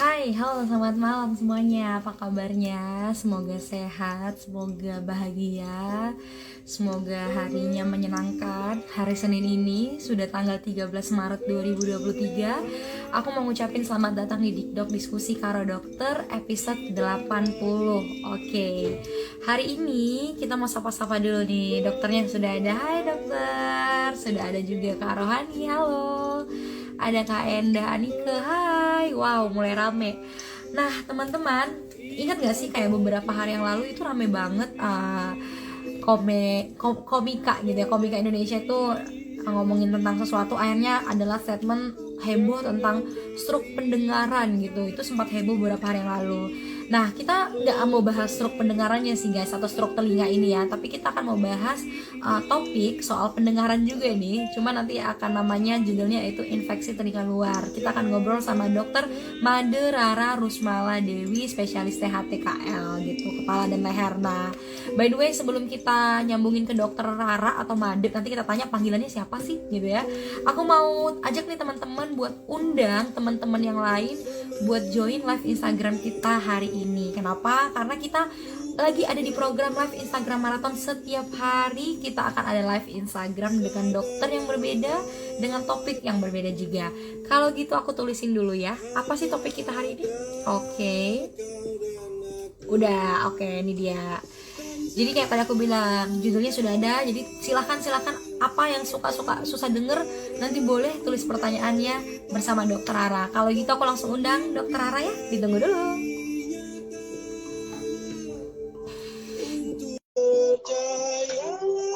Hai, halo, selamat malam semuanya. Apa kabarnya? Semoga sehat, semoga bahagia, semoga harinya menyenangkan. Hari Senin ini sudah tanggal 13 Maret 2023. Aku mau ngucapin selamat datang di Dikdok Diskusi Karo Dokter episode 80. Oke. Hari ini kita mau sapa-sapa dulu nih. Dokternya sudah ada. Hai dokter. Sudah ada juga Kak Rohani. Halo. Ada Kak Endah Anike, hai. Wow, mulai rame. Nah, teman-teman, ingat gak sih kayak beberapa hari yang lalu itu rame banget komika gitu ya. Komika Indonesia itu ngomongin tentang sesuatu, akhirnya adalah statement heboh tentang stroke pendengaran gitu. Itu sempat heboh beberapa hari yang lalu. Nah, kita nggak mau bahas stroke pendengarannya sih guys, atau stroke telinga ini ya, tapi kita akan mau bahas topik soal pendengaran juga nih. Cuma nanti akan namanya judulnya itu infeksi telinga luar. Kita akan ngobrol sama dokter Made Rara Rusmala Dewi, spesialis THTKL gitu, kepala dan leher. Nah, by the way, sebelum kita nyambungin ke dokter Rara atau Made, nanti kita tanya panggilannya siapa sih gitu ya. Aku mau ajak nih teman-teman buat undang teman-teman yang lain buat join live Instagram kita hari ini. Kenapa? Karena kita lagi ada di program live Instagram Marathon. Setiap hari kita akan ada live Instagram dengan dokter yang berbeda, dengan topik yang berbeda juga. Kalau gitu aku tulisin dulu ya. Apa sih topik kita hari ini? Oke. Udah, oke, ini dia. Jadi kayak tadi aku bilang, judulnya sudah ada. Jadi silahkan apa yang suka susah denger, nanti boleh tulis pertanyaannya bersama Dokter Rara. Kalau gitu aku langsung undang Dokter Rara ya. Ditunggu dulu.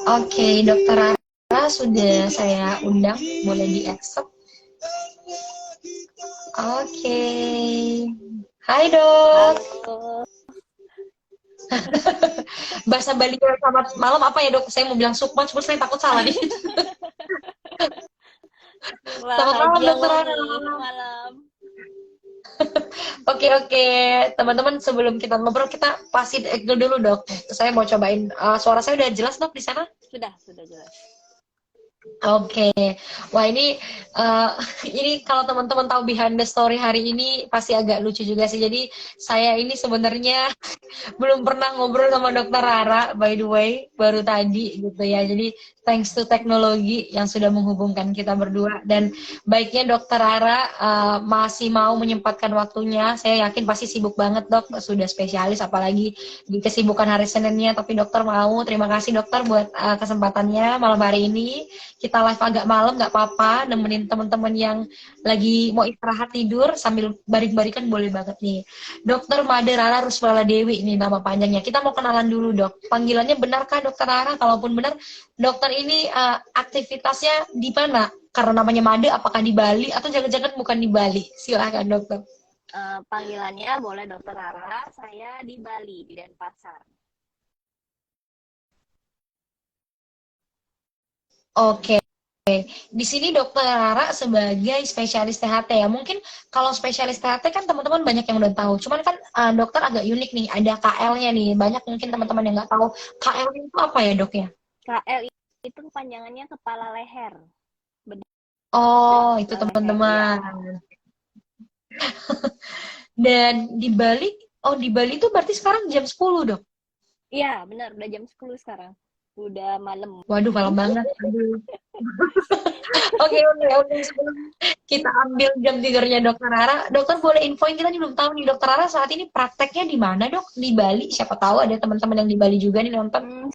Oke, Dokter Rara sudah saya undang, boleh di accept. Oke. Hai dok. Halo, Bahasa Bali selamat malam apa ya dok? Saya mau bilang sukma, cuma saya takut salah nih. Selamat malam bahagia Dokter Rara. banget malam. Oke oke, teman-teman sebelum kita ngobrol kita pasti dulu dok. Saya mau cobain suara saya udah jelas dok di sana? Sudah jelas. Oke, wah ini eh, ini kalau teman-teman tahu behind the story hari ini pasti agak lucu juga sih. Jadi saya ini sebenarnya belum pernah ngobrol sama Dokter Rara, by the way, baru tadi gitu ya. Jadi thanks to teknologi yang sudah menghubungkan kita berdua. Dan baiknya Dokter Rara masih mau menyempatkan waktunya. Saya yakin pasti sibuk banget dok, sudah spesialis apalagi di kesibukan hari Seninnya. Tapi dokter mau, terima kasih dokter buat kesempatannya malam hari ini. Kita live agak malam nggak apa-apa, nemenin teman-teman yang lagi mau istirahat tidur sambil baring-baringan boleh banget nih. Dokter Made Rara Rusmala Dewi ini nama panjangnya. Kita mau kenalan dulu dok. Panggilannya benarkah dokter Rara? Kalaupun benar, dokter ini aktivitasnya di mana? Karena namanya Made, apakah di Bali atau jangan-jangan bukan di Bali? Silahkan dokter. Panggilannya boleh Dokter Rara, saya di Bali, di Denpasar. Oke. Di sini dokter Rara sebagai spesialis THT ya. Mungkin kalau spesialis THT kan teman-teman banyak yang udah tahu. Cuman kan dokter agak unik nih. Ada KL-nya nih. Banyak mungkin teman-teman yang nggak tahu. KL itu apa ya dok ya? KL itu kepanjangannya kepala leher, bedah Oh, itu kepala leher, ya. teman-teman. Dan di Bali, oh di Bali itu berarti sekarang jam 10 dok? Iya, benar, udah jam 10 sekarang. Udah malam. Waduh, malam banget. Aduh. Oke. Sebelum kita ambil jam tidurnya dokter Rara, dokter boleh infoin kita nih belum tahu nih dokter Rara saat ini prakteknya di mana dok? Di Bali? Siapa tahu ada teman-teman yang di Bali juga nih nonton. Hmm,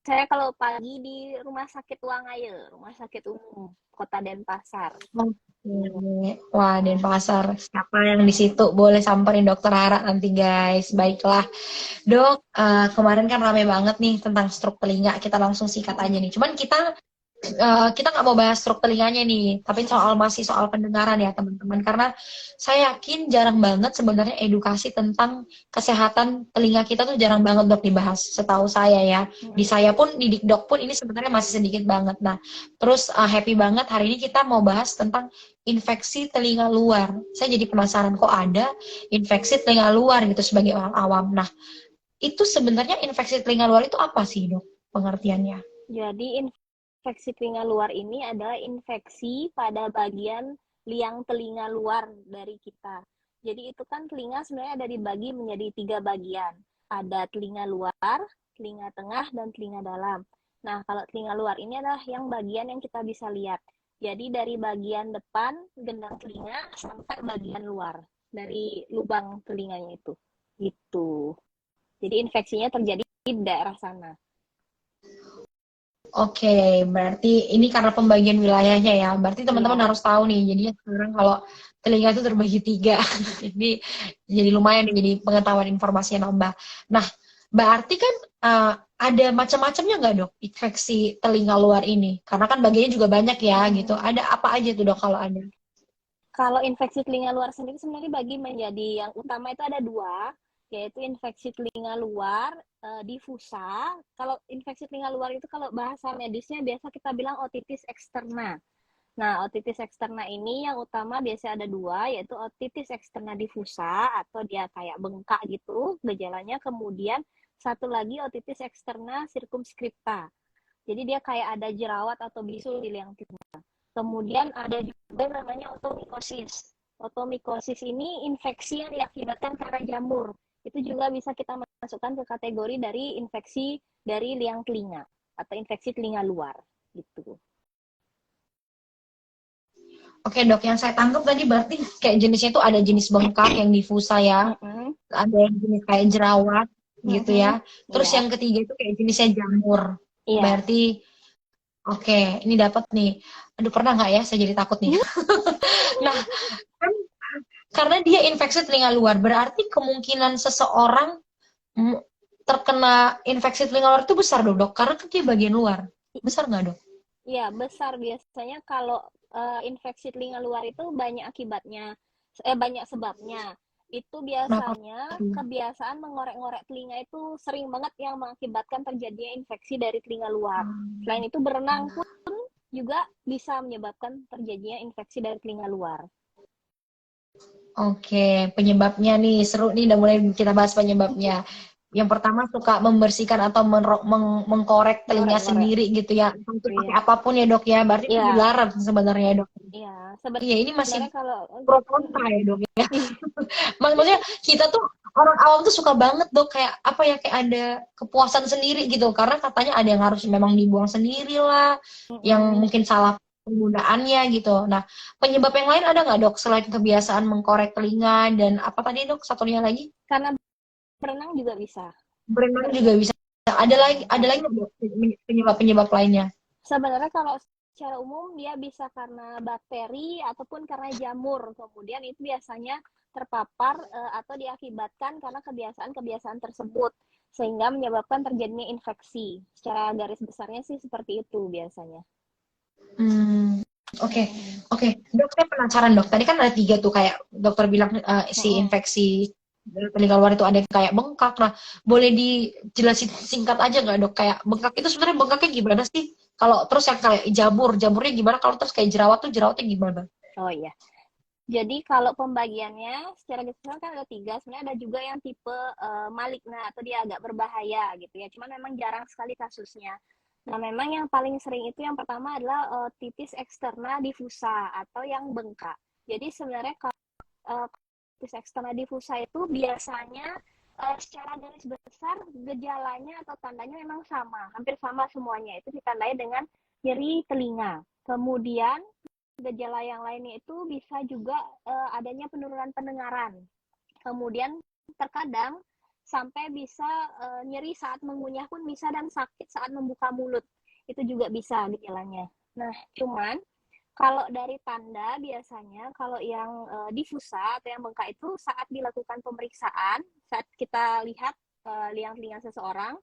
saya kalau pagi di Rumah Sakit Wangaya, Rumah Sakit Umum Kota Denpasar. Oke. Wah, Denpasar. Siapa yang di situ boleh samperin dokter Rara nanti guys. Baiklah. Dok, kemarin kan rame banget nih tentang stroke telinga. Kita langsung sikat aja nih. Cuman kita nggak mau bahas stroke telinganya nih, tapi masih soal pendengaran ya teman-teman. Karena saya yakin jarang banget sebenarnya edukasi tentang kesehatan telinga kita tuh jarang banget dok dibahas. Setahu saya ya, di saya pun di Dikdok pun ini sebenarnya masih sedikit banget. Nah, terus happy banget hari ini kita mau bahas tentang infeksi telinga luar. Saya jadi penasaran kok ada infeksi telinga luar gitu sebagai orang awam. Nah, itu sebenarnya infeksi telinga luar itu apa sih dok pengertiannya? Jadi infeksi telinga luar ini adalah infeksi pada bagian liang telinga luar dari kita. Jadi itu kan telinga sebenarnya ada dibagi menjadi 3 bagian. Ada telinga luar, telinga tengah, dan telinga dalam. Nah, kalau telinga luar ini adalah yang bagian yang kita bisa lihat. Jadi dari bagian depan gendang telinga sampai bagian luar dari lubang telinganya itu. Gitu. Jadi infeksinya terjadi di daerah sana. Oke, berarti ini karena pembagian wilayahnya ya. Berarti teman-teman Iya. harus tahu nih. Jadinya sekarang kalau telinga itu terbagi 3. Jadi lumayan nih, jadi pengetahuan informasi yang nambah. Nah, berarti kan ada macam-macamnya nggak dok infeksi telinga luar ini? Karena kan bagiannya juga banyak ya gitu. Ada apa aja tuh dok kalau ada? Kalau infeksi telinga luar sendiri sebenarnya bagi menjadi yang utama itu ada 2, yaitu infeksi telinga luar difusa. Kalau infeksi telinga luar itu kalau bahasa medisnya biasa kita bilang otitis eksterna. Nah, otitis eksterna ini yang utama biasanya ada 2, yaitu otitis eksterna difusa atau dia kayak bengkak gitu gejalanya. Kemudian satu lagi otitis eksterna circumscripta. Jadi dia kayak ada jerawat atau bisul di liang telinga. Kemudian ada juga namanya otomikosis. Otomikosis ini infeksi yang diakibatkan karena jamur. Itu juga bisa kita masukkan ke kategori dari infeksi dari liang telinga atau infeksi telinga luar gitu. Oke dok, yang saya tangkap tadi berarti kayak jenisnya itu ada jenis bengkak yang difusa ya, Mm-mm. ada yang jenis kayak jerawat gitu Mm-mm. ya. Terus Iya, yang ketiga itu kayak jenisnya jamur. iya. Berarti oke, ini dapat nih. Aduh, pernah nggak ya? Saya jadi takut nih. Nah, kan karena dia infeksi telinga luar, berarti kemungkinan seseorang mm, terkena infeksi telinga luar itu besar dong, dok? Karena kan dia bagian luar. Besar nggak, dok? Iya, besar biasanya kalau infeksi telinga luar itu banyak akibatnya, banyak sebabnya. Itu Kenapa biasanya tuh? kebiasaan mengorek-ngorek telinga itu sering banget yang mengakibatkan terjadinya infeksi dari telinga luar. Selain itu berenang pun juga bisa menyebabkan terjadinya infeksi dari telinga luar. Oke, penyebabnya nih seru nih, udah mulai kita bahas penyebabnya. Yang pertama suka membersihkan atau mengkorek telinga Ngorek-ngorek. sendiri gitu ya. Itu pakai Iya. apapun ya dok ya. Berarti itu Iya, dilarang sebenarnya ya, dok. iya. Iya, ini masih Sebenarnya kalau pro mm-mm. kontra ya dok ya. Maksudnya kita tuh orang awam tuh suka banget dok kayak apa ya kayak ada kepuasan sendiri gitu karena katanya ada yang harus memang dibuang sendiri lah, yang Mm-mm. mungkin salah penggunaannya gitu. Nah, penyebab yang lain ada nggak dok selain kebiasaan mengkorek telinga dan apa tadi dok satunya lagi? Karena berenang juga bisa. Berenang juga Berenang. bisa. Ada lagi nggak, dok penyebab-penyebab lainnya? Sebenarnya kalau secara umum dia bisa karena bakteri ataupun karena jamur. Kemudian itu biasanya terpapar atau diakibatkan karena kebiasaan-kebiasaan tersebut sehingga menyebabkan terjadinya infeksi. Secara garis besarnya sih seperti itu biasanya. Hmm, oke, Mm-mm. oke. Dok, saya penasaran dok. Tadi kan ada 3 tuh kayak dokter bilang si Mm-mm. infeksi dari telinga luar itu ada yang kayak bengkak. Nah, boleh dijelasin singkat aja nggak dok? Kayak bengkak itu sebenarnya bengkaknya gimana sih? Kalau terus yang kayak jamurnya gimana? Kalau terus kayak jerawat tuh jerawatnya gimana? Oh iya. Jadi kalau pembagiannya secara garis besar kan ada 3. Sebenarnya ada juga yang tipe maligna atau dia agak berbahaya gitu ya. Cuman memang jarang sekali kasusnya. Nah, memang yang paling sering itu yang pertama adalah titis eksterna difusa atau yang bengkak. Jadi sebenarnya kalau titis eksterna difusa itu biasanya secara garis besar gejalanya atau tandanya memang sama, hampir sama semuanya. Itu ditandai dengan nyeri telinga. Kemudian gejala yang lainnya itu bisa juga adanya penurunan pendengaran. Kemudian terkadang sampai bisa nyeri saat mengunyah pun bisa dan sakit saat membuka mulut. Itu juga bisa gejalanya. Nah, cuman kalau dari tanda biasanya kalau yang difusa atau yang bengkak itu saat dilakukan pemeriksaan, saat kita lihat liang telinga seseorang,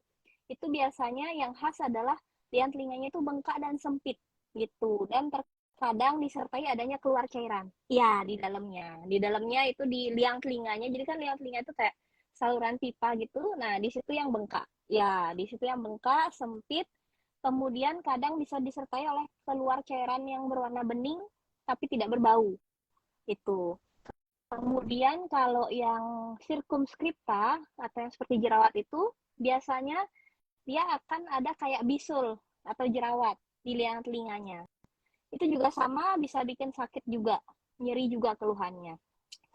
itu biasanya yang khas adalah liang telinganya itu bengkak dan sempit gitu dan terkadang disertai adanya keluar cairan. Ya, di dalamnya. Di dalamnya itu di liang telinganya. Jadi kan liang telinga itu kayak saluran pipa gitu. Nah, di situ yang bengkak. Ya, di situ yang bengkak, sempit. Kemudian kadang bisa disertai oleh keluar cairan yang berwarna bening tapi tidak berbau. Itu. Kemudian kalau yang circumscripta atau yang seperti jerawat itu biasanya dia akan ada kayak bisul atau jerawat di liang telinganya. Itu juga sama bisa bikin sakit juga, nyeri juga keluhannya.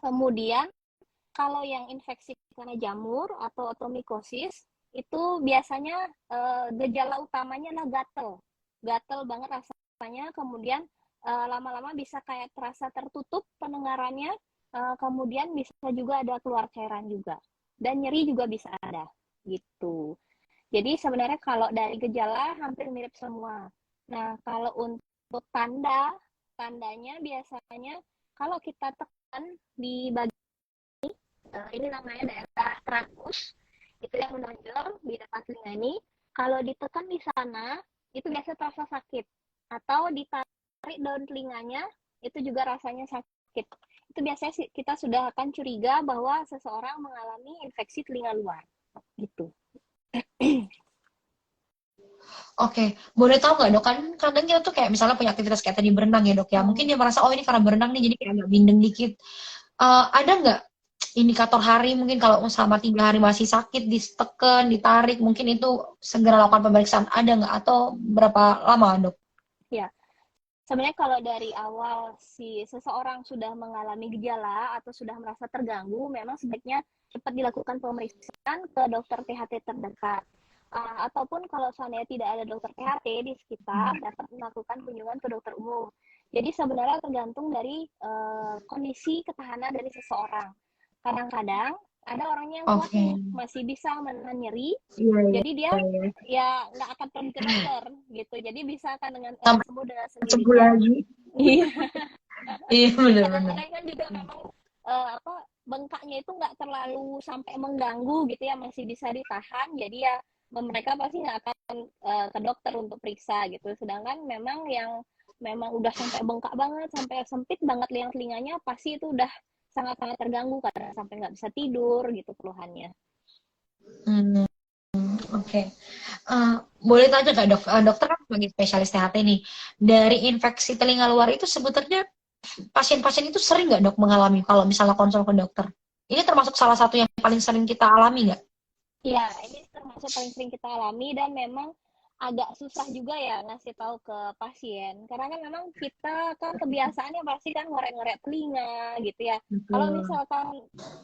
Kemudian kalau yang infeksi karena jamur atau otomikosis itu biasanya gejala utamanya adalah gatel banget rasanya. Kemudian lama-lama bisa kayak terasa tertutup pendengarannya. Kemudian bisa juga ada keluar cairan juga, dan nyeri juga bisa ada gitu. Jadi sebenarnya kalau dari gejala hampir mirip semua. Nah, kalau untuk tandanya biasanya kalau kita tekan di bagian ini namanya daerah trakus, itu yang menonjol di depan telinga ini. Kalau ditekan di sana, itu biasa terasa sakit. Atau ditarik daun telinganya, itu juga rasanya sakit. Itu biasanya kita sudah akan curiga bahwa seseorang mengalami infeksi telinga luar. Gitu. Oke, boleh tahu nggak dok? Kan kadang kita tuh kayak misalnya punya aktivitas kayak tadi berenang ya dok ya. Mungkin dia merasa oh ini karena berenang nih jadi kayak agak bindeng dikit. Ada nggak indikator hari mungkin kalau selama 3 hari masih sakit, diteken, ditarik, mungkin itu segera lakukan pemeriksaan ada nggak atau berapa lama dok? Ya, sebenarnya kalau dari awal si seseorang sudah mengalami gejala atau sudah merasa terganggu, memang sebaiknya cepat dilakukan pemeriksaan ke dokter THT terdekat. Ataupun kalau seandainya tidak ada dokter THT di sekitar, dapat melakukan kunjungan ke dokter umum. Jadi sebenarnya tergantung dari kondisi ketahanan dari seseorang. Kadang-kadang ada orangnya yang kuat Oke, nih, masih bisa menahan nyeri, iya iya jadi dia iya. ya nggak akan pergi ke dokter gitu. Jadi bisa akan dengan Sampai sembuh dengan sembuh sendirinya. lagi. Iya. Iya Tapi benar-benar. kadang-kadang kan juga memang apa bengkaknya itu nggak terlalu sampai mengganggu gitu ya, masih bisa ditahan. Jadi ya mereka pasti nggak akan ke dokter untuk periksa gitu. Sedangkan memang yang memang udah sampai bengkak banget, sampai sempit banget liang telinganya, pasti itu udah sangat-sangat terganggu karena sampai nggak bisa tidur gitu keluhannya. Hmm, oke. Boleh tanya nggak dok? Dokter kan sebagai spesialis THT nih, dari infeksi telinga luar itu sebetulnya pasien-pasien itu sering nggak dok mengalami kalau misalnya konsul ke dokter? Ini termasuk salah satu yang paling sering kita alami nggak? Iya, ini termasuk paling sering kita alami dan memang agak susah juga ya ngasih tahu ke pasien. Karena kan memang kita kan kebiasaannya pasti kan ngorek-ngorek telinga gitu ya. Kalau Betul. misalkan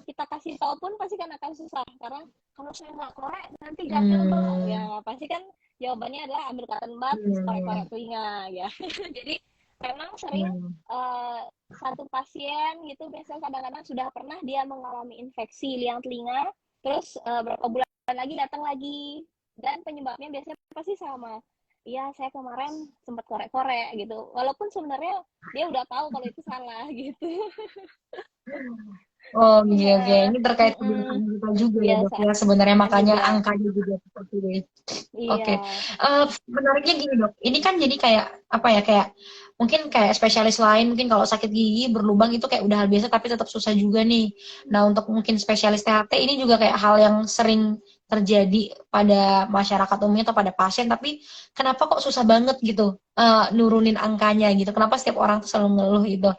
kita kasih tahu pun pasti kan akan susah. Karena kalau saya nggak korek nanti gatel dong. Ya Hmm, pasti kan jawabannya adalah ambil cotton bud terus iya, iya. korek-korek telinga ya. Jadi memang sering Hmm. satu pasien gitu biasanya kadang-kadang sudah pernah dia mengalami infeksi liang telinga. Terus berapa bulan lagi datang lagi, dan penyebabnya biasanya pasti sama. Iya, saya kemarin sempat korek-korek gitu. Walaupun sebenarnya dia udah tahu kalau itu salah gitu. Oh iya oke, Iya, ini terkait kebiasaan kita juga ya dok ya sebenarnya kebiasaan makanya juga. angkanya juga seperti ini. Oke, Iya. menariknya gini dok, ini kan jadi kayak apa ya kayak mungkin kayak spesialis lain mungkin kalau sakit gigi berlubang itu kayak udah hal biasa tapi tetap susah juga nih. Nah untuk mungkin spesialis THT ini juga kayak hal yang sering terjadi pada masyarakat umumnya atau pada pasien tapi kenapa kok susah banget gitu nurunin angkanya gitu? Kenapa setiap orang tuh selalu ngeluh gitu?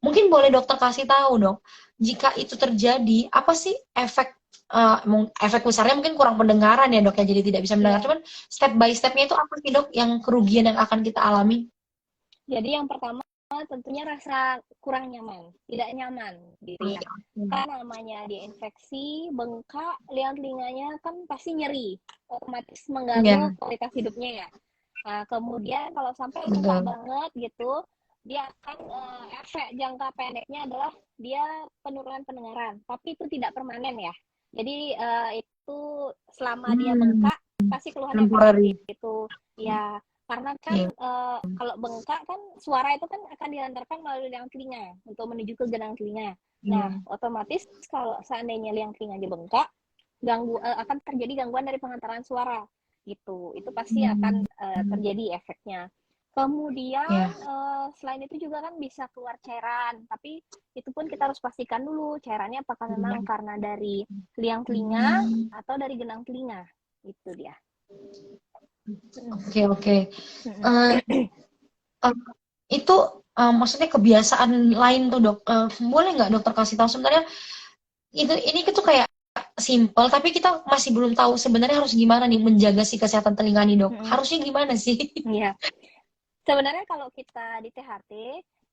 Mungkin boleh dokter kasih tahu dok, jika itu terjadi apa sih efek besarnya mungkin kurang pendengaran ya dok ya jadi tidak bisa mendengar Iya. cuman step by stepnya itu apa sih dok yang kerugian yang akan kita alami? Jadi yang pertama tentunya rasa kurang nyaman, tidak nyaman gitu ya. Kan namanya dia infeksi, bengkak, liang telinganya kan pasti nyeri, otomatis mengganggu Iya kualitas hidupnya ya. Nah, kemudian kalau sampai bengkak betul. banget gitu, dia akan efek jangka pendeknya adalah dia penurunan pendengaran, tapi itu tidak permanen ya. Jadi itu selama dia Hmm, bengkak pasti keluhannya akan seperti temporary. itu. Ya, karena kan Iya. kalau bengkak kan suara itu kan akan diantarkan melalui liang telinga untuk menuju ke genang telinga. Nah, Iya. otomatis kalau seandainya liang telinganya bengkak, akan terjadi gangguan dari pengantaran suara gitu. Itu pasti akan Hmm, terjadi efeknya. Kemudian iya. selain itu juga kan bisa keluar cairan, tapi itu pun kita harus pastikan dulu cairannya apakah memang karena dari liang telinga atau dari genang telinga. Itu dia. Oke oke. Mm-mm. Eh, eh, itu maksudnya kebiasaan lain tuh dok. Boleh nggak dokter kasih tahu sebenarnya itu ini tuh kayak simple tapi kita masih belum tahu sebenarnya harus gimana nih menjaga si kesehatan telinga nih dok. Mm-mm. Harusnya gimana sih? Iya. Sebenarnya kalau kita di THT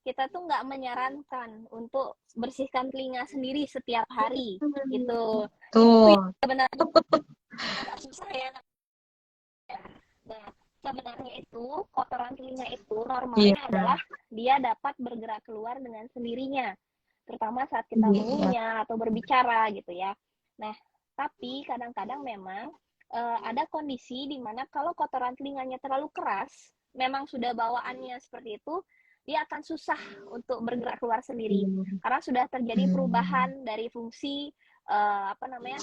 kita tuh nggak menyarankan untuk bersihkan telinga sendiri setiap hari gitu. Itu Tuh. ya benar agak susah ya. Nah, sebenarnya itu kotoran telinga itu Iya. normalnya adalah dia dapat bergerak keluar dengan sendirinya, terutama saat kita Iya. mengunyah atau berbicara gitu ya. Nah, tapi kadang-kadang memang ada kondisi di mana kalau kotoran telinganya terlalu keras, memang sudah bawaannya seperti itu, dia akan susah untuk bergerak keluar sendiri karena sudah terjadi perubahan dari fungsi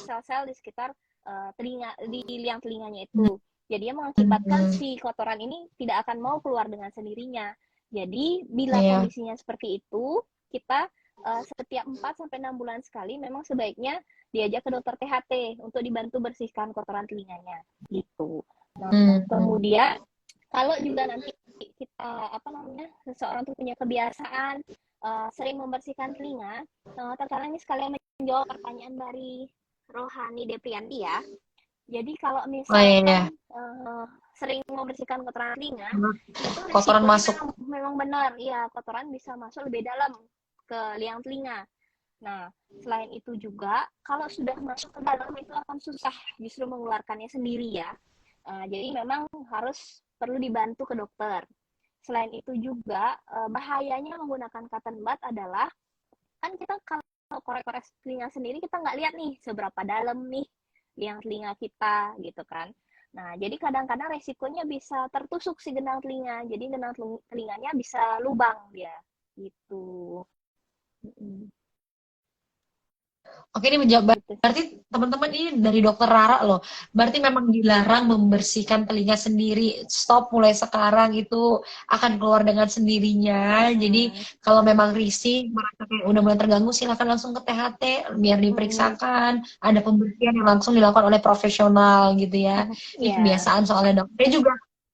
sel-sel di sekitar telinga di liang telinganya itu. Jadi dia mengakibatkan si kotoran ini tidak akan mau keluar dengan sendirinya. Jadi bila Iya. kondisinya seperti itu, kita setiap 4-6 bulan sekali memang sebaiknya diajak ke dokter THT untuk dibantu bersihkan kotoran telinganya gitu. Nah, kemudian kalau juga nanti kita seseorang tuh punya kebiasaan sering membersihkan telinga, terkadang ini sekalian menjawab pertanyaan dari Rohani Deprianti ya. Jadi kalau misalkan sering membersihkan kotoran telinga, itu kotoran masuk memang benar, ya kotoran bisa masuk lebih dalam ke liang telinga. Nah, selain itu juga kalau sudah masuk ke dalam itu akan susah justru mengeluarkannya sendiri ya. Jadi memang harus perlu dibantu ke dokter. Selain itu juga bahayanya menggunakan cotton bud adalah kan kita kalau korek-korek telinga sendiri kita nggak lihat nih seberapa dalam nih liang telinga kita gitu kan. Nah, jadi kadang-kadang resikonya bisa tertusuk si genang telinga. Jadi genang telinganya bisa lubang dia gitu. Oke, ini menjawab. Berarti teman-teman ini dari dokter Rara loh. Berarti memang dilarang membersihkan telinga sendiri. Stop mulai sekarang, itu akan keluar dengan sendirinya. Jadi kalau memang risih, merasa kayak udah mulai terganggu, silakan langsung ke THT biar diperiksakan. Ada pembersihan yang langsung dilakukan oleh profesional gitu ya. Ini kebiasaan soalnya dok.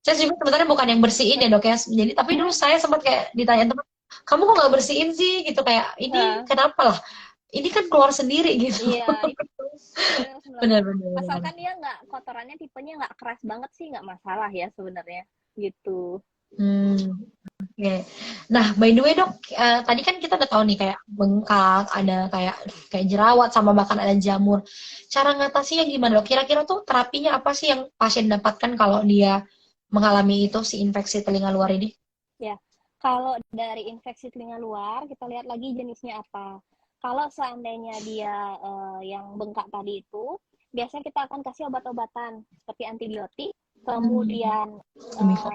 Saya juga sebenarnya bukan yang bersihin ya dok ya. Jadi tapi dulu saya sempat kayak ditanya teman, kamu kok nggak bersihin sih gitu, kayak ini kenapa lah? Ini kan keluar sendiri gitu. Iya, benar. Asalkan dia nggak kotorannya tipenya nggak keras banget sih nggak masalah ya sebenarnya gitu. Oke. Nah, by the way dok, tadi kan kita udah tahu nih kayak bengkak, ada kayak jerawat, sama bahkan ada jamur. Cara ngatasinya gimana dok? Kira-kira tuh terapinya apa sih yang pasien dapatkan kalau dia mengalami itu si infeksi telinga luar ini? Ya, kalau dari infeksi telinga luar kita lihat lagi jenisnya apa. Kalau seandainya dia yang bengkak tadi itu, biasanya kita akan kasih obat-obatan seperti antibiotik. Kemudian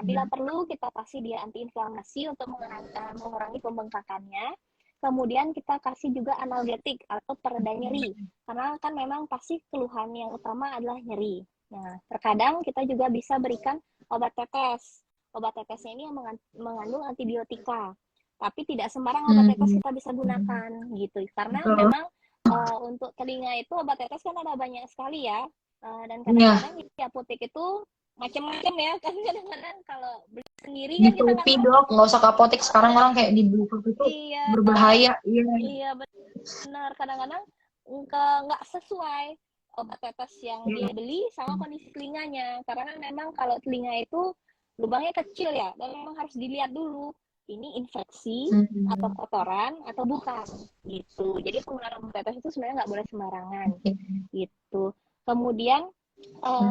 bila perlu kita kasih dia antiinflamasi untuk mengurangi pembengkakannya. Kemudian kita kasih juga analgetik atau pereda nyeri. Karena kan memang pasti keluhan yang utama adalah nyeri. Nah, terkadang kita juga bisa berikan obat tetes. Obat tetesnya ini yang mengandung antibiotika. Tapi tidak sembarang obat tetes kita bisa gunakan gitu. Karena memang untuk telinga itu obat tetes kan ada banyak sekali ya. Dan kadang-kadang di apotek itu macam-macam ya. Kan kadang-kadang kalau beli sendiri kan kita nggak tahu. Dok, nggak usah ke apotek sekarang, orang kayak di buku itu berbahaya. Iya benar. Kadang-kadang nggak sesuai obat tetes yang dia beli sama kondisi telinganya. Karena memang kalau telinga itu lubangnya kecil ya, dan memang harus dilihat dulu ini infeksi atau kotoran atau bukan gitu. Jadi penggunaan obat tetes itu sebenarnya nggak boleh sembarangan gitu. Kemudian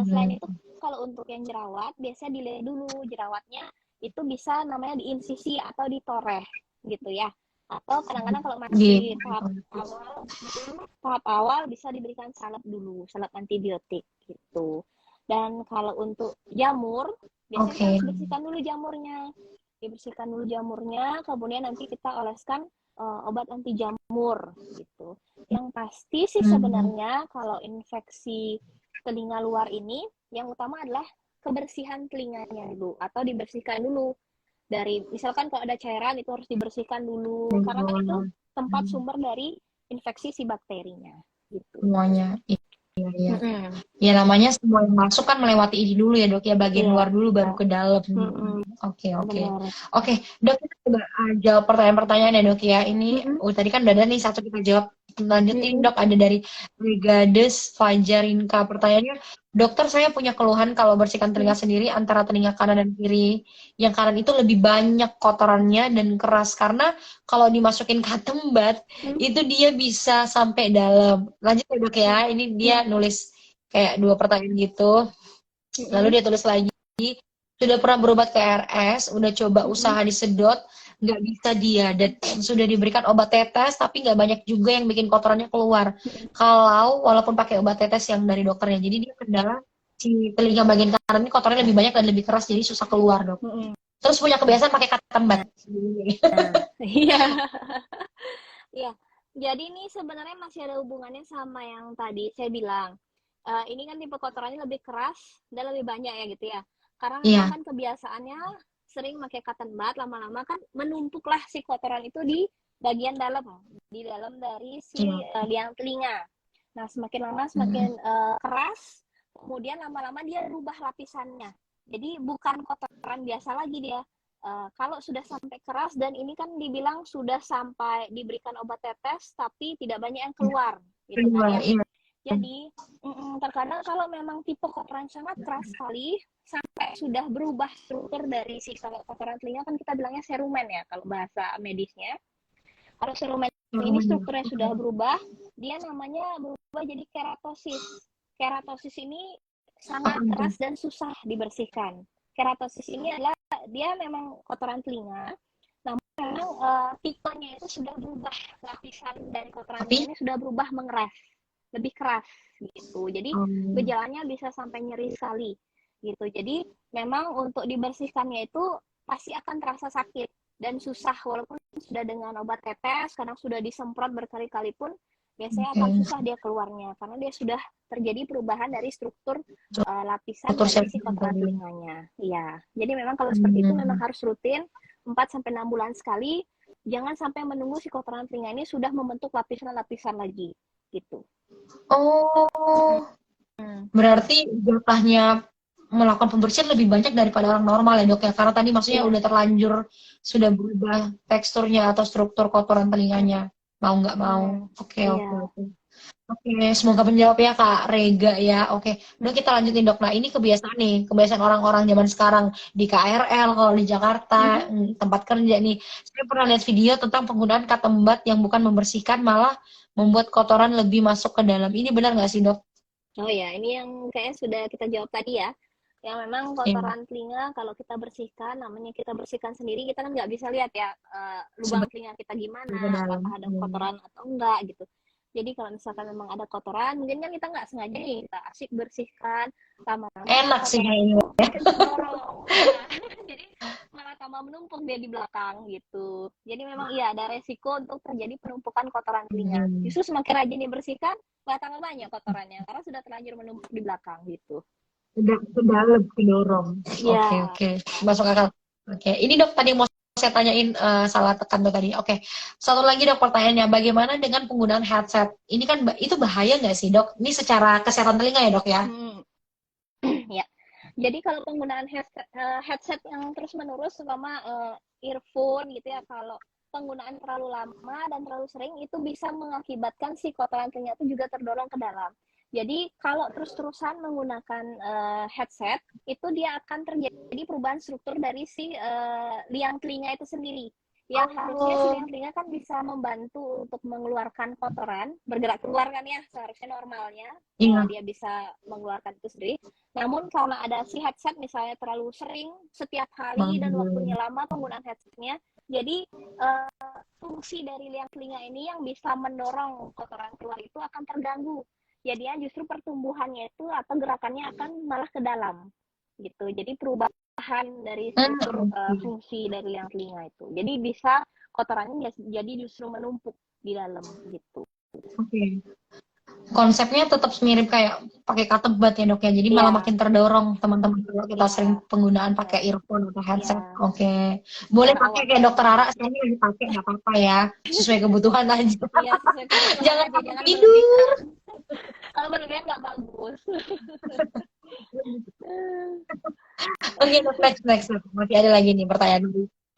selain itu kalau untuk yang jerawat biasanya dilihat dulu jerawatnya itu bisa namanya diinsisi atau ditoreh gitu ya. Atau kadang-kadang kalau masih tahap awal bisa diberikan salep dulu, salep antibiotik gitu. Dan kalau untuk jamur biasanya kita harus bersihkan dulu jamurnya. Dibersihkan dulu jamurnya, kemudian nanti kita oleskan obat anti jamur gitu. Yang pasti sih sebenarnya kalau infeksi telinga luar ini yang utama adalah kebersihan telinganya dulu atau dibersihkan dulu. Dari misalkan kalau ada cairan itu harus dibersihkan dulu karena kan itu tempat sumber dari infeksi si bakterinya gitu. Semuanya. Iya. Ya namanya semua yang masuk kan melewati ini dulu ya dok ya, bagian luar dulu baru ke dalam. Oke. Dok, kita coba jawab pertanyaan-pertanyaan ya dok ya. Ini tadi kan udah ada nih satu kita jawab, Lanjut ini dok, ada dari Brigades Fajarinka. Pertanyaannya, dokter saya punya keluhan kalau bersihkan telinga sendiri antara telinga kanan dan kiri. Yang kanan itu lebih banyak kotorannya dan keras karena kalau dimasukin katembat itu dia bisa sampai dalam. Lanjut ya dok ya, ini dia nulis kayak 2 pertanyaan gitu. Lalu dia tulis lagi, sudah pernah berobat ke RS, udah coba usaha disedot, nggak bisa dia. Dan sudah diberikan obat tetes, tapi nggak banyak juga yang bikin kotorannya keluar. Kalau walaupun pakai obat tetes yang dari dokternya, jadi dia kendala si telinga bagian kanan ini kotorannya lebih banyak dan lebih keras, jadi susah keluar dok. Terus punya kebiasaan pakai katembat. Iya. Iya. Jadi ini sebenarnya masih ada hubungannya sama yang tadi saya bilang. Ini kan tipe kotorannya lebih keras dan lebih banyak ya gitu ya. Karena memang kan kebiasaannya sering pakai cotton bud, lama-lama kan menumpuklah si kotoran itu di bagian dalam, di dalam dari si liang telinga. Nah, semakin lama semakin keras, kemudian lama-lama dia berubah lapisannya. Jadi bukan kotoran biasa lagi dia. Kalau sudah sampai keras dan ini kan dibilang sudah sampai diberikan obat tetes, tapi tidak banyak yang keluar, gitu kan ya. Jadi terkadang kalau memang tipe kotoran sangat keras sekali sampai sudah berubah struktur dari si, kalau kotoran telinga kan kita bilangnya serumen ya kalau bahasa medisnya. Kalau serumen ini strukturnya sudah berubah, dia namanya berubah jadi keratosis. Keratosis ini sangat keras dan susah dibersihkan. Keratosis ini adalah dia memang kotoran telinga, namun memang tipenya itu sudah berubah, lapisan dari kotoran telinga ini sudah berubah mengeras, lebih keras gitu. Jadi gejalanya bisa sampai nyeri sekali gitu. Jadi memang untuk dibersihkannya itu pasti akan terasa sakit dan susah, walaupun sudah dengan obat tetes, kadang sudah disemprot berkali-kali pun biasanya akan susah dia keluarnya karena dia sudah terjadi perubahan dari struktur lapisan dari si kotoran telinganya. Iya. Jadi memang kalau seperti itu memang harus rutin 4 sampai 6 bulan sekali. Jangan sampai menunggu si kotoran telinga ini sudah membentuk lapisan-lapisan lagi gitu. Oh. Berarti jatahnya melakukan pembersihan lebih banyak daripada orang normal ya dok ya, karena tadi maksudnya udah terlanjur sudah berubah teksturnya atau struktur kotoran telinganya, mau nggak mau. Oke. Semoga menjawab ya Kak Rega ya. Oke, dok kita lanjutin dok. Nah ini kebiasaan orang-orang zaman sekarang di KRL kalau di Jakarta, tempat kerja nih. Saya pernah lihat video tentang penggunaan katembat yang bukan membersihkan malah membuat kotoran lebih masuk ke dalam. Ini benar nggak sih dok? Oh ya, ini yang kayaknya sudah kita jawab tadi ya. Yang memang kotoran telinga kalau kita bersihkan, namanya kita bersihkan sendiri, kita kan nggak bisa lihat ya lubang telinga kita gimana, apakah ada kotoran atau enggak gitu. Jadi kalau misalkan memang ada kotoran, mungkin kan kita nggak sengaja nih, kita asik bersihkan, lama-lama enak sih kayaknya. Jadi malah tambah menumpuk dia di belakang gitu. Jadi memang iya ada resiko untuk terjadi penumpukan kotoran telinga. Justru semakin rajin dibersihkan, malah tambah banyak kotorannya karena sudah terlanjur menumpuk di belakang gitu. Udah ke dalam, kedorong. Oke. Masuk akal. Oke, ini dok tadi mau saya tanyain salah tekan tuh tadi. Oke, satu lagi dok pertanyaannya, bagaimana dengan penggunaan headset? Ini kan itu bahaya nggak sih dok? Ini secara kesehatan telinga ya dok ya? Ya, jadi kalau penggunaan headset yang terus menerus, selama earphone gitu ya, kalau penggunaan terlalu lama dan terlalu sering itu bisa mengakibatkan si kotoran telinga itu juga terdorong ke dalam. Jadi kalau terus-terusan menggunakan headset, itu dia akan terjadi perubahan struktur dari si liang telinga itu sendiri. Yang harusnya si liang telinga kan bisa membantu untuk mengeluarkan kotoran, bergerak keluar kan ya, seharusnya normalnya dia bisa mengeluarkan itu sendiri. Namun karena ada si headset misalnya terlalu sering, setiap hari dan waktunya lama penggunaan headsetnya, jadi fungsi dari liang telinga ini yang bisa mendorong kotoran keluar itu akan terganggu. Jadinya justru pertumbuhannya itu atau gerakannya akan malah ke dalam gitu. Jadi perubahan dari struktur fungsi dari liang telinga itu. Jadi bisa kotorannya jadi justru menumpuk di dalam gitu. Oke. Konsepnya tetap mirip kayak pakai katembat ya dok ya. Jadi malah makin terdorong teman-teman kalau kita sering penggunaan pakai earphone atau headset. Oke. Boleh pakai kayak dokter Ara, saya lagi pakai nggak apa-apa ya. Sesuai kebutuhan aja. Iya, sesuai kebutuhan jangan aja, tidur. Kalau berlebihan nggak bagus. Oke, next. Masih ada lagi nih pertanyaan.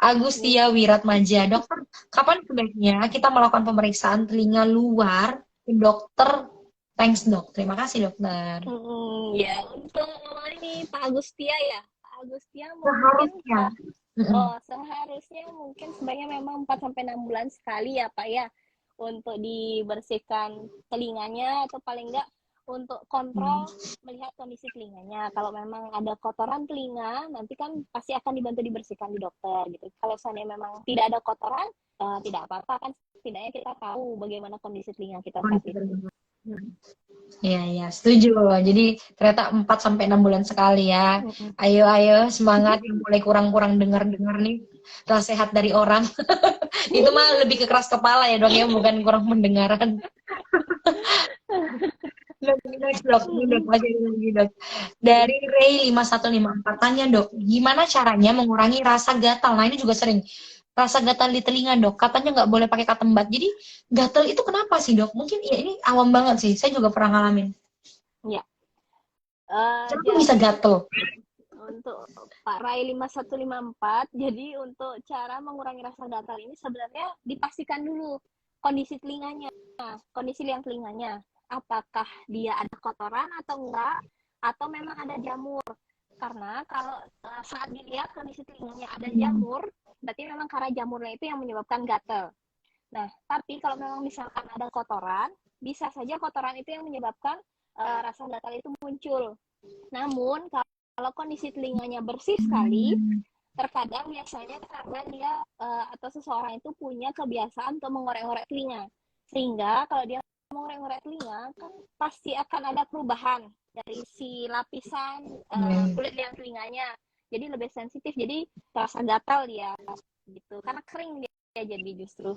Agustia Wiratmaja. Dokter, kapan sebaiknya kita melakukan pemeriksaan telinga luar ke dokter? Thanks dok, terima kasih dokter. Ya, untuk ini Pak Agustia ya. Pak Agustia mungkin Seharusnya. Mm-mm. seharusnya mungkin sebenarnya memang 4 sampai 6 bulan sekali ya, Pak ya. Untuk dibersihkan telinganya atau paling enggak untuk kontrol melihat kondisi telinganya. Kalau memang ada kotoran telinga, nanti kan pasti akan dibantu dibersihkan di dokter gitu. Kalau seandainya memang tidak ada kotoran, tidak apa-apa kan setidaknya kita tahu bagaimana kondisi telinga kita saat itu. Iya, iya, setuju. Jadi ternyata 4 sampai 6 bulan sekali ya. Mm-mm. Ayo, ayo, semangat yang mulai kurang-kurang dengar-dengar nih nasihat dari orang. Itu mah lebih ke keras kepala ya, Dok ya, bukan kurang pendengaran. Next, Dok. Ini Dok, masih ada lagi, Dok. Dari Ray 5154 tanya, Dok, gimana caranya mengurangi rasa gatal? Nah, ini juga sering. Rasa gatal di telinga, Dok. Katanya nggak boleh pakai katembat. Jadi, gatal itu kenapa sih, Dok? Mungkin ya ini awam banget sih. Saya juga pernah ngalamin. Ya. Kenapa bisa Jadi gatal? untuk Pak Rai 5154, jadi untuk cara mengurangi rasa gatal ini sebenarnya dipastikan dulu kondisi telinganya, kondisi liang telinganya. Apakah dia ada kotoran atau enggak, atau memang ada jamur. Karena kalau saat dilihat kondisi telinganya ada jamur, berarti memang karena jamurnya itu yang menyebabkan gatal. Nah, tapi kalau memang misalkan ada kotoran, bisa saja kotoran itu yang menyebabkan rasa gatal itu muncul. Namun, kalau kondisi telinganya bersih sekali, terkadang biasanya karena dia atau seseorang itu punya kebiasaan untuk mengorek-ngorek telinga. Sehingga kalau dia mengorek-ngorek telinga, kan pasti akan ada perubahan dari si lapisan kulit yang telinganya. Jadi lebih sensitif, jadi terasa gatal dia gitu. Karena kering dia jadi justru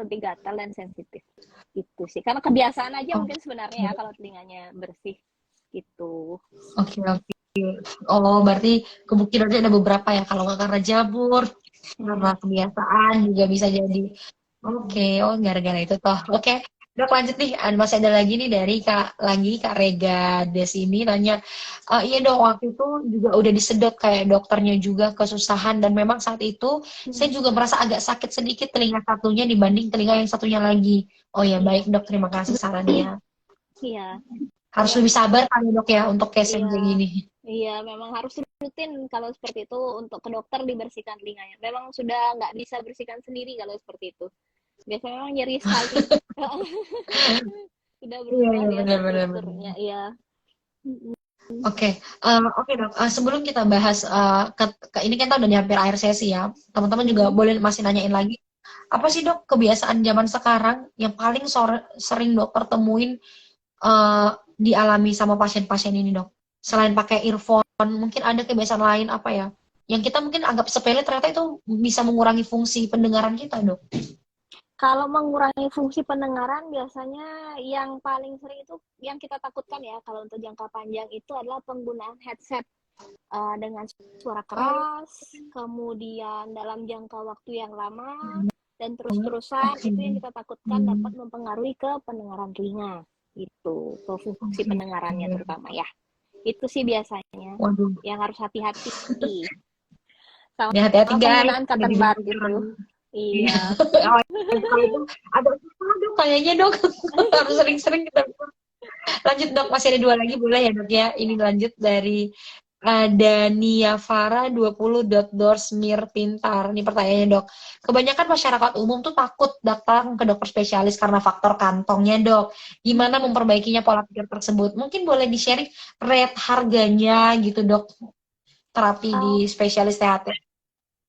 lebih gatal dan sensitif gitu sih. Karena kebiasaan aja mungkin sebenarnya ya kalau telinganya bersih gitu. Oke, oke. Oh, berarti kemungkinan ada beberapa ya. Kalau nggak karena jamur, karena kebiasaan juga bisa jadi. Oke, oh gara-gara itu toh. Oke, Dok lanjut nih. Masih ada lagi nih dari Kak Rega Des ini nanya, iya dong waktu itu juga udah disedot kayak dokternya juga kesusahan dan memang saat itu saya juga merasa agak sakit sedikit telinga satunya dibanding telinga yang satunya lagi. Oh ya baik dok, terima kasih sarannya. Iya. Harus lebih sabar kan dok ya untuk case yang Iya, kayak gini. iya, memang harus rutin kalau seperti itu untuk ke dokter dibersihkan telinganya. Memang sudah nggak bisa bersihkan sendiri kalau seperti itu. Biasanya memang nyeri sekali. Sudah Iya, berubah iya dia benar-benar. strukturnya, iya. Oke, oke dok. Sebelum kita bahas ini kita udah di hampir akhir sesi ya. Teman-teman juga boleh masih nanyain lagi. Apa sih dok kebiasaan zaman sekarang yang paling sering dokter temuin eh, dialami sama pasien-pasien ini dok? Selain pakai earphone, mungkin ada kebiasaan lain apa ya? Yang kita mungkin anggap sepele ternyata itu bisa mengurangi fungsi pendengaran kita dok. Kalau mengurangi fungsi pendengaran biasanya yang paling sering itu yang kita takutkan ya kalau untuk jangka panjang itu adalah penggunaan headset dengan suara keras, kemudian dalam jangka waktu yang lama dan terus-terusan itu yang kita takutkan dapat mempengaruhi ke pendengaran telinga itu, ke fungsi pendengarannya terutama ya. Itu sih biasanya Waduh, yang harus hati-hati ya hati-hati sama guys. penggunaan Udah katembat itu. Iya. Oh, kalau itu agak susah dok kayaknya dok. Harus sering-sering kita lanjut dok, masih ada dua lagi boleh ya dok ya. Ini lanjut dari Dania Farah 20 Dorsmir Pintar. Ini pertanyaannya dok. Kebanyakan masyarakat umum tuh takut datang ke dokter spesialis karena faktor kantongnya dok. Gimana memperbaikinya pola pikir tersebut? Mungkin boleh di-sharing rate harganya gitu dok, terapi di spesialis THT.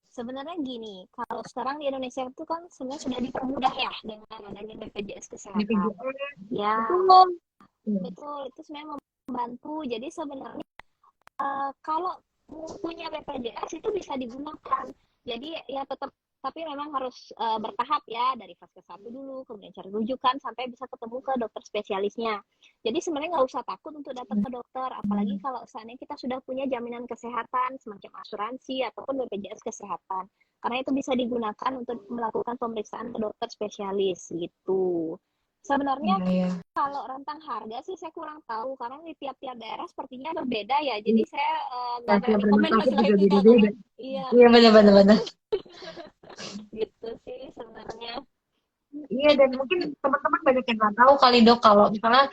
Sebenarnya gini, kalau sekarang di Indonesia itu kan sebenarnya sudah dipermudah ya dengan adanya BPJS Kesehatan. Ya, betul. Itu sebenarnya membantu. Jadi sebenarnya kalau punya BPJS itu bisa digunakan. Jadi ya tetap, tapi memang harus bertahap ya dari fase 1 dulu, kemudian cari rujukan sampai bisa ketemu ke dokter spesialisnya. Jadi sebenarnya nggak usah takut untuk datang ke dokter, apalagi kalau seandainya kita sudah punya jaminan kesehatan semacam asuransi ataupun BPJS kesehatan. Karena itu bisa digunakan untuk melakukan pemeriksaan ke dokter spesialis gitu. Sebenarnya Iya, iya. kalau rentang harga sih saya kurang tahu karena di tiap-tiap daerah sepertinya berbeda ya. Jadi saya nggak Ya, tiap berani rumah komen sakit juga laki-laki kalau beda-beda. iya Iya, benar-benar benar. gitu sih sebenarnya. Iya, dan mungkin teman-teman banyak yang nggak tahu kali dok kalau misalnya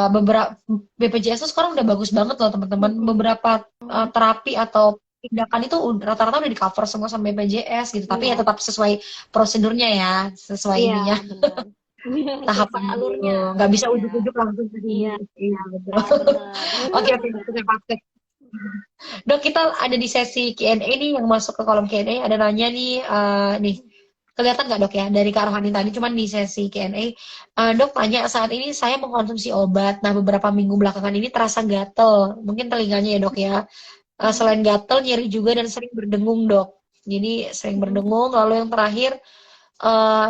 beberapa BPJS itu sekarang udah bagus banget loh teman-teman. Beberapa terapi atau tindakan itu rata-rata udah di cover semua sama BPJS gitu. Tapi ya Iya, tetap sesuai prosedurnya ya, sesuai iya ininya, benar. Sesuai tahapannya dulu. alurnya. Nggak bisa Iya, ujuk-ujuk langsung ke sini. iya, Iya, betul. benar. Oke, oke, kita pakai. Dok, kita ada di sesi Q&A nih yang masuk ke kolom Q&A. Ada nanya nih, nih kelihatan nggak dok ya dari Kak Rohani tadi cuman di sesi Q&A. Dok tanya saat ini saya mengkonsumsi obat. Nah beberapa minggu belakangan ini terasa gatel. Mungkin telinganya ya dok ya. Selain gatel nyeri juga dan sering berdengung dok. Jadi sering berdengung. Lalu yang terakhir eh,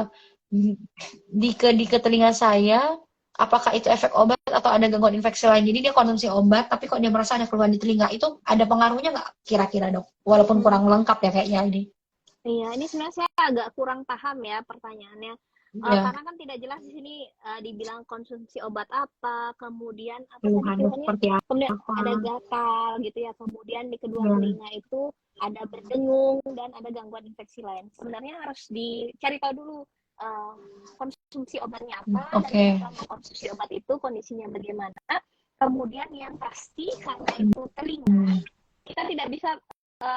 di ke telinga saya. Apakah itu efek obat atau ada gangguan infeksi lain? Jadi dia konsumsi obat, tapi kok dia merasa ada keluhan di telinga itu ada pengaruhnya nggak kira-kira dok? Walaupun kurang lengkap ya kayaknya ini. Iya, ini sebenarnya saya agak kurang paham ya pertanyaannya. Ya, Karena kan tidak jelas di sini dibilang konsumsi obat apa, kemudian apa tadi keluhannya keluhannya, seperti kemudian apa? ada gatal gitu ya, kemudian di kedua Ya. telinga itu ada berdengung dan ada gangguan infeksi lain. Sebenarnya harus dicari tahu dulu uh, konsumsi obatnya apa dan Oke. ketika mengkonsumsi obat itu kondisinya bagaimana. Kemudian yang pasti karena itu telinga, kita tidak bisa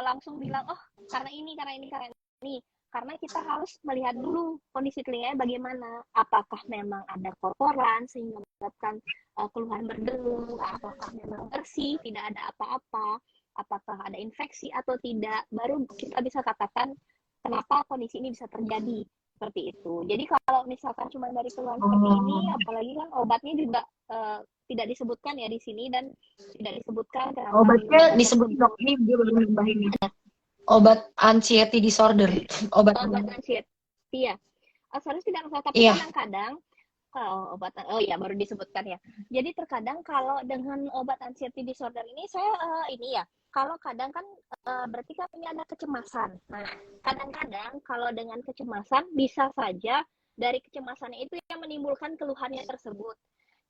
langsung bilang oh karena ini karena ini karena ini karena kita harus melihat dulu kondisi telinganya bagaimana, apakah memang ada kotoran sehingga menyebabkan keluhan berdengung, apakah memang bersih tidak ada apa-apa, apakah ada infeksi atau tidak, baru kita bisa katakan kenapa kondisi ini bisa terjadi seperti itu. Jadi kalau misalkan cuma dari keluhan seperti ini, Oh, apalagi kan obatnya juga tidak disebutkan ya di sini dan tidak disebutkan kenapa minum obatnya obat disebutin dok. tersebut. Ini dia baru nambahin nih. Obat anxiety disorder. Obat Obat anxiety ya. Serius tidak masalah, tapi iya. kadang-kadang kalau obat oh ya baru disebutkan ya. Jadi terkadang kalau dengan obat anxiety disorder ini saya ini ya, kalau kadang kan berarti kan ini ada kecemasan. Nah, kadang-kadang kalau dengan kecemasan bisa saja dari kecemasannya itu yang menimbulkan keluhannya tersebut.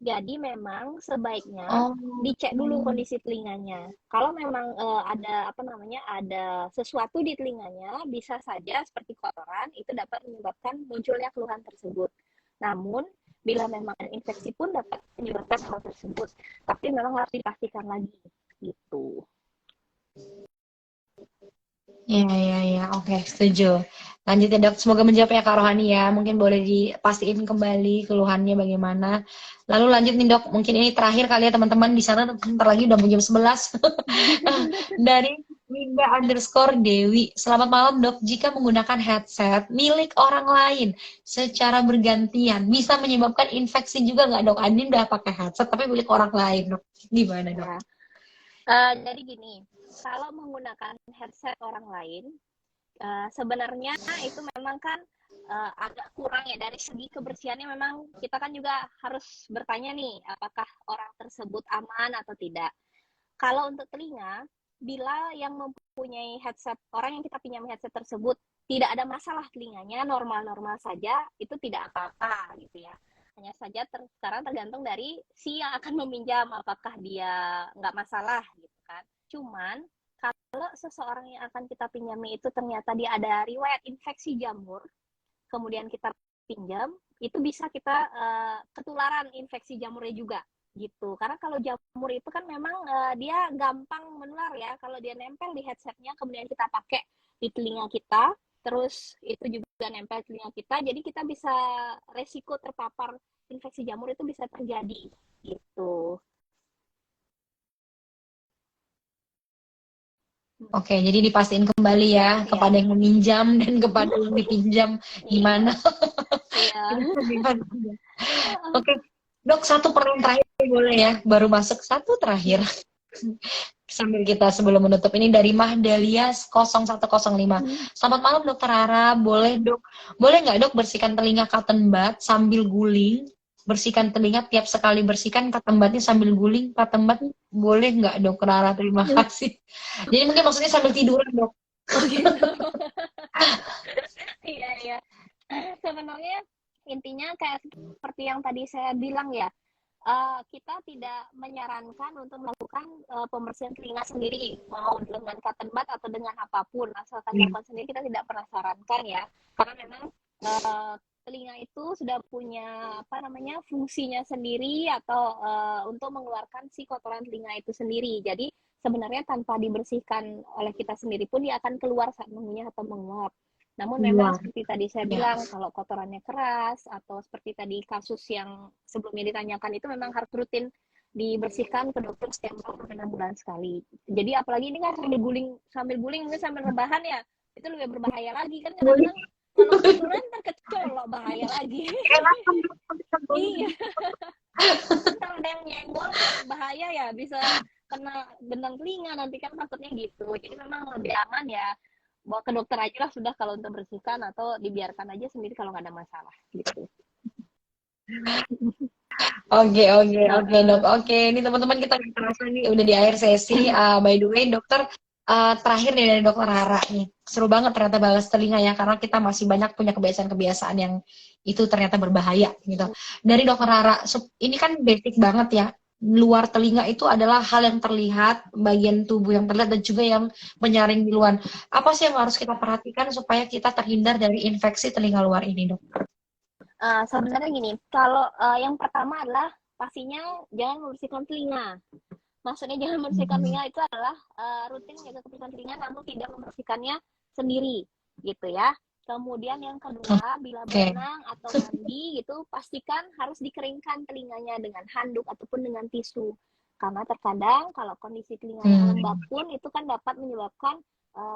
Jadi memang sebaiknya Oh. dicek dulu kondisi telinganya. Kalau memang ada apa namanya ada sesuatu di telinganya, bisa saja seperti kotoran itu dapat menyebabkan munculnya keluhan tersebut. Namun bila memang ada infeksi pun dapat menyebabkan hal tersebut. Tapi memang harus dipastikan lagi gitu. Iya, iya, iya. Oke, setuju. Lanjut ya dok. Semoga menjawab ya Kak Rohani ya. Mungkin boleh dipastiin kembali keluhannya bagaimana. Lalu lanjut nih dok. Mungkin ini terakhir kali ya teman-teman. Di sana bentar lagi udah mau jam 11. Dari Linda underscore Dewi. Selamat malam dok. Jika menggunakan headset milik orang lain secara bergantian, bisa menyebabkan infeksi juga nggak dok? Andin udah pakai headset tapi milik orang lain dok. Gimana dok? Ya. Jadi gini, kalau menggunakan headset orang lain, sebenarnya itu memang kan agak kurang ya dari segi kebersihannya. Memang kita kan juga harus bertanya nih, apakah orang tersebut aman atau tidak. Kalau untuk telinga, bila yang mempunyai headset, orang yang kita pinjam headset tersebut tidak ada masalah telinganya, normal-normal saja, itu tidak apa-apa gitu ya. Hanya saja sekarang tergantung dari si yang akan meminjam, apakah dia nggak masalah gitu kan. Cuman kalau seseorang yang akan kita pinjami itu ternyata dia ada riwayat infeksi jamur, kemudian kita pinjam, itu bisa kita ketularan infeksi jamurnya juga gitu. Karena kalau jamur itu kan memang dia gampang menular ya. Kalau dia nempel di headsetnya, kemudian kita pakai di telinga kita, terus itu juga nempel di telinga kita, jadi kita bisa resiko terpapar infeksi jamur itu bisa terjadi gitu. Oke, jadi dipastiin kembali ya Ya, kepada yang meminjam dan kepada yang dipinjam iya, gimana. iya. Oke, dok satu pertanyaan terakhir boleh ya? Baru masuk satu terakhir. Sambil kita sebelum menutup ini dari Mahdalia 0105. Selamat malam dokter Rara, boleh nggak dok bersihkan telinga cotton bud sambil guling? Bersihkan telinga tiap sekali bersihkan cotton budnya sambil guling. Cotton bud boleh nggak dok Rara? Terima kasih. Jadi mungkin maksudnya sambil tiduran dok. Oh gitu. Iya, iya. Sebenarnya intinya kayak seperti yang tadi saya bilang ya, kita tidak menyarankan untuk melakukan pembersihan telinga sendiri, mau dengan cotton bud atau dengan apapun, asalkan dilakukan sendiri kita tidak pernah sarankan ya, karena memang telinga itu sudah punya apa namanya fungsinya sendiri atau untuk mengeluarkan si kotoran telinga itu sendiri. Jadi sebenarnya tanpa dibersihkan oleh kita sendiri pun dia akan keluar saat mengunyah atau menguap. Namun memang seperti tadi saya bilang, kalau kotorannya keras atau seperti tadi kasus yang sebelumnya ditanyakan itu memang harus rutin dibersihkan ke dokter setiap 6 bulan sekali. Jadi apalagi ini kan sambil guling sambil rebahan ya, itu lebih berbahaya lagi kan, kadang-kadang kalau kebetulan terkecolok bahaya lagi. Iya. Kalau ada yang nyenggol bahaya ya, bisa kena gendang telinga nanti kan takutnya gitu. Jadi memang lebih aman ya bawa ke dokter aja lah sudah kalau untuk bersihkan, atau dibiarkan aja sendiri kalau nggak ada masalah gitu. Oke dok. Oke, ini teman-teman kita terasa nih udah di akhir sesi. By the way dokter, terakhir nih dari dokter Rara nih, seru banget ternyata bahas telinga ya, karena kita masih banyak punya kebiasaan-kebiasaan yang itu ternyata berbahaya gitu. Dari dokter Rara, ini kan basic banget ya. Luar telinga itu adalah hal yang terlihat, bagian tubuh yang terlihat dan juga yang menyaring di luar. Apa sih yang harus kita perhatikan supaya kita terhindar dari infeksi telinga luar ini, dok? Sebenarnya gini, kalau yang pertama adalah pastinya jangan membersihkan telinga. Maksudnya jangan membersihkan telinga itu adalah rutin menjaga kebersihan telinga namun tidak membersihkannya sendiri gitu ya. Kemudian yang kedua, bila berenang atau mandi gitu, pastikan harus dikeringkan telinganya dengan handuk ataupun dengan tisu. Karena terkadang kalau kondisi telinganya lembab pun itu kan dapat menyebabkan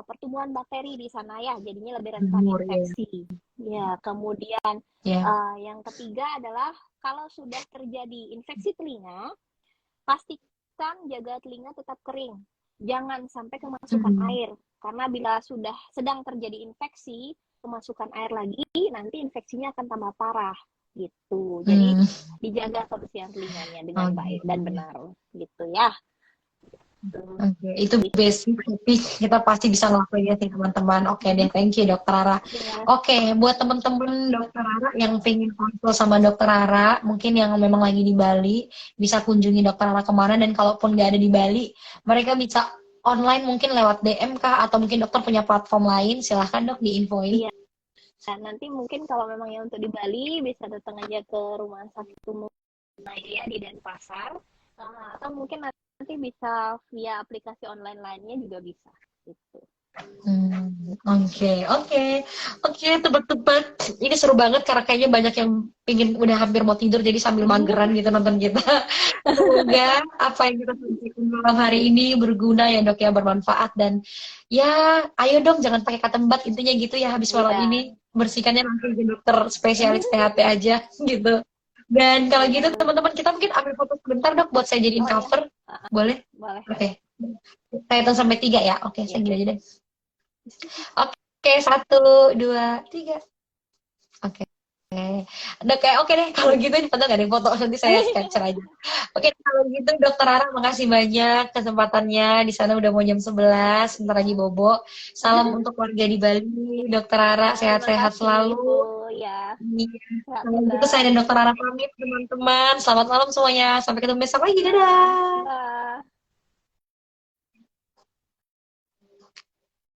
pertumbuhan bakteri di sana ya, jadinya lebih rentan infeksi. Ya, kemudian yang ketiga adalah kalau sudah terjadi infeksi telinga, pastikan jaga telinga tetap kering. Jangan sampai kemasukan air, karena bila sudah sedang terjadi infeksi, kemasukan air lagi, nanti infeksinya akan tambah parah gitu. Jadi dijaga kebersihan telinganya dengan baik dan benar gitu ya. Oke, itu basic, tapi kita pasti bisa ngelakuinnya sih teman-teman. Oke deh, thank you dokter Rara. Oke, buat teman-teman dokter Rara yang pengen konsul sama dokter Rara, mungkin yang memang lagi di Bali, bisa kunjungi dokter Rara kemana, dan kalaupun nggak ada di Bali, mereka bisa online mungkin lewat DM kah, atau mungkin dokter punya platform lain, silahkan dok diinfoin. Iya. Nah, nanti mungkin kalau memang yang untuk di Bali, bisa datang aja ke Rumah Sakit Umum Naya di Denpasar, atau mungkin nanti bisa via aplikasi online lainnya juga bisa gitu. Oke, tebak-tebak. Ini seru banget karena kayaknya banyak yang pingin udah hampir mau tidur jadi sambil mageran gitu nonton kita. Semoga apa yang kita sampaikan malam hari ini berguna ya dok ya, bermanfaat, dan ya ayo dong jangan pakai katembat, intinya gitu ya habis malam ini bersihkannya nanti ke dokter spesialis THT aja gitu. Dan kalau gitu teman-teman kita mungkin ambil foto sebentar dok buat saya jadiin cover. Boleh? Boleh. Oke. Saya hitung sampai 3 ya. Oke, saya gini aja deh. Oke, 1, 2, 3. Oke. Udah kayak oke deh kalau gitu, padahal nggak ada foto, nanti saya capture aja. Oke, kalau gitu dokter Rara makasih banyak kesempatannya, di sana udah mau jam 11, bentar lagi bobo. Salam untuk warga di Bali, dokter Rara sehat-sehat selalu. Ya. Kalau gitu saya dan dokter Rara pamit teman-teman. Selamat malam semuanya, sampai ketemu besok lagi, dadah.